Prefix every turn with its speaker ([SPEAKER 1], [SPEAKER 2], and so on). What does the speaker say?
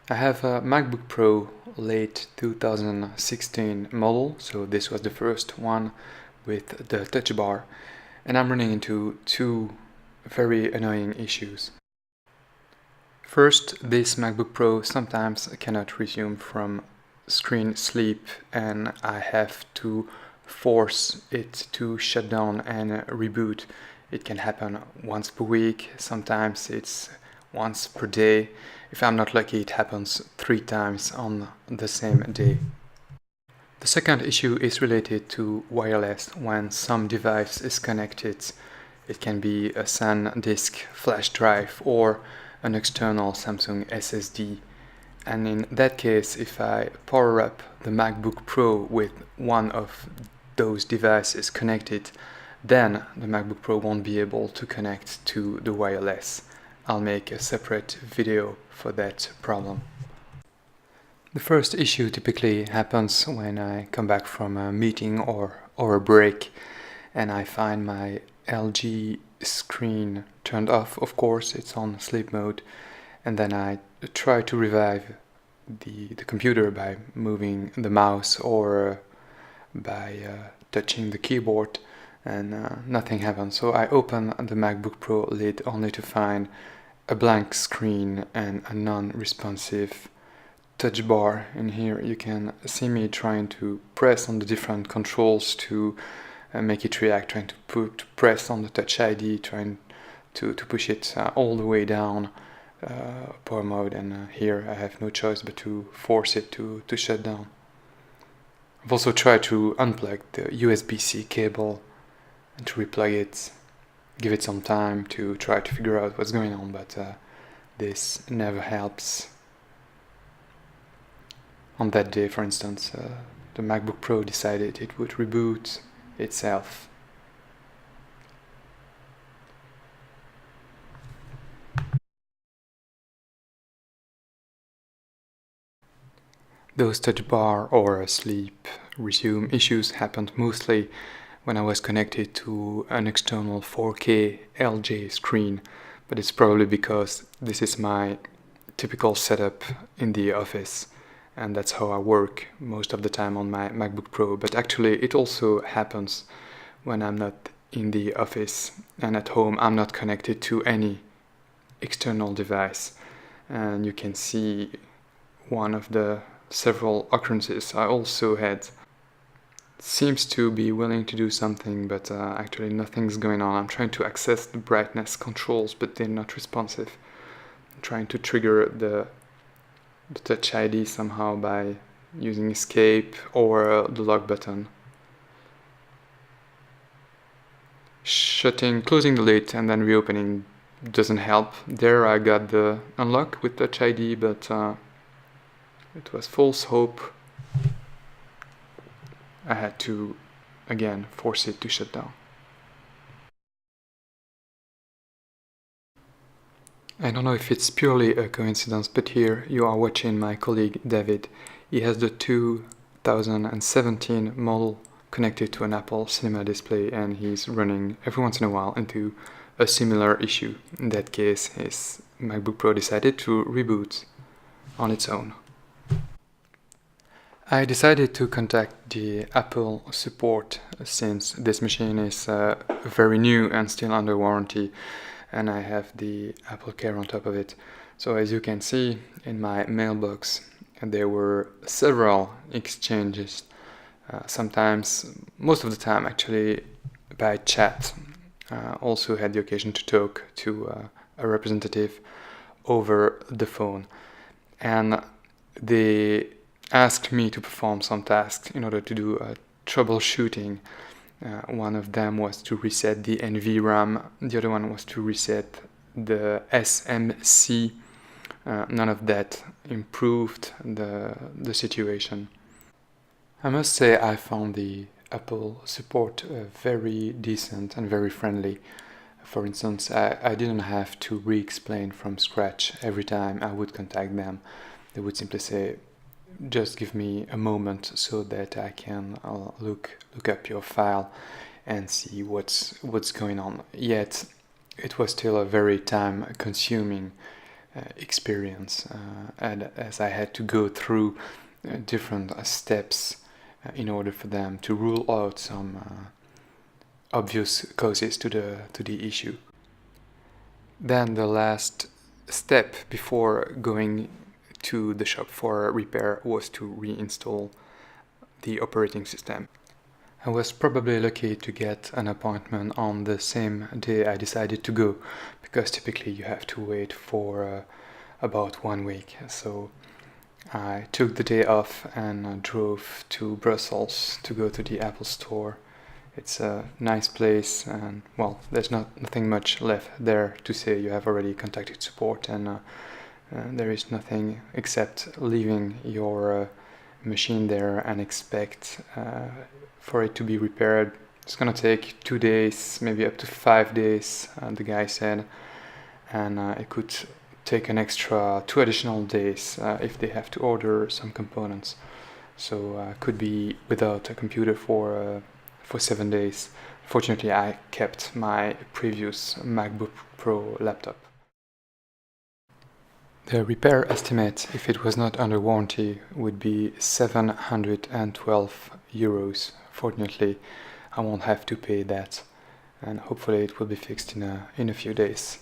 [SPEAKER 1] I have a MacBook Pro late 2016 model, so this was the first one with the touch bar, and I'm running into two very annoying issues. First, this MacBook Pro sometimes cannot resume from screen sleep, and I have to force it to shut down and reboot. It can happen once per week, sometimes it's once per day. If I'm not lucky, it happens 3 times on the same day. The second issue is related to wireless. When some device is connected, it can be a SanDisk flash drive or an external Samsung SSD. And in that case, if I power up the MacBook Pro with one of those devices connected, then the MacBook Pro won't be able to connect to the wireless. I'll make a separate video for that problem. The first issue typically happens when I come back from a meeting or a break and I find my LG screen turned off. Of course, it's on sleep mode, and then I try to revive the computer by moving the mouse or by touching the keyboard, and nothing happens. So I open the MacBook Pro lid only to find a blank screen and a non-responsive touch bar. In here you can see me trying to press on the different controls to make it react, trying to press on the Touch ID, trying to push it all the way down power mode, and here I have no choice but to force it to shut down. I've also tried to unplug the USB-C cable and to replug it, give it some time to try to figure out what's going on, but this never helps. On that day, for instance, the MacBook Pro decided it would reboot itself. Those touch bar or sleep resume issues happened mostly when I was connected to an external 4K LG screen, but it's probably because this is my typical setup in the office, and that's how I work most of the time on my MacBook Pro. But actually it also happens when I'm not in the office, and at home I'm not connected to any external device. And you can see one of the several occurrences I also had. Seems to be willing to do something, but actually nothing's going on. I'm trying to access the brightness controls, but they're not responsive. I'm trying to trigger the Touch ID somehow by using escape or the lock button. Closing the lid and then reopening doesn't help. There I got the unlock with Touch ID, but it was false hope. I had to again force it to shut down. I don't know if it's purely a coincidence, but here you are watching my colleague David. He has the 2017 model connected to an Apple Cinema display, and he's running every once in a while into a similar issue. In that case, his MacBook Pro decided to reboot on its own. I decided to contact the Apple support since this machine is very new and still under warranty, and I have the Apple Care on top of it. So as you can see in my mailbox, there were several exchanges, sometimes, most of the time actually, by chat. Also had the occasion to talk to a representative over the phone, and they asked me to perform some tasks in order to do troubleshooting. One of them was to reset the NVRAM, the other one was to reset the SMC. None of that improved the situation. I must say I found the Apple support very decent and very friendly. For instance, I didn't have to re-explain from scratch every time I would contact them. They would simply say, just give me a moment so that I can look up your file and see what's going on. Yet it was still a very time consuming experience, and as I had to go through different steps in order for them to rule out some obvious causes to the issue. Then the last step before going to the shop for a repair was to reinstall the operating system. I was probably lucky to get an appointment on the same day I decided to go, because typically you have to wait for about 1 week. So I took the day off and drove to Brussels to go to the Apple store. It's a nice place, and well, there's nothing much left there to say. You have already contacted support, and there is nothing except leaving your machine there and expect for it to be repaired. It's gonna take 2 days, maybe up to 5 days, the guy said, and it could take an extra 2 additional days if they have to order some components. So could be without a computer for 7 days. Fortunately, I kept my previous MacBook Pro laptop. The repair estimate, if it was not under warranty, would be 712 euros. Fortunately, I won't have to pay that, and hopefully it will be fixed in a few days.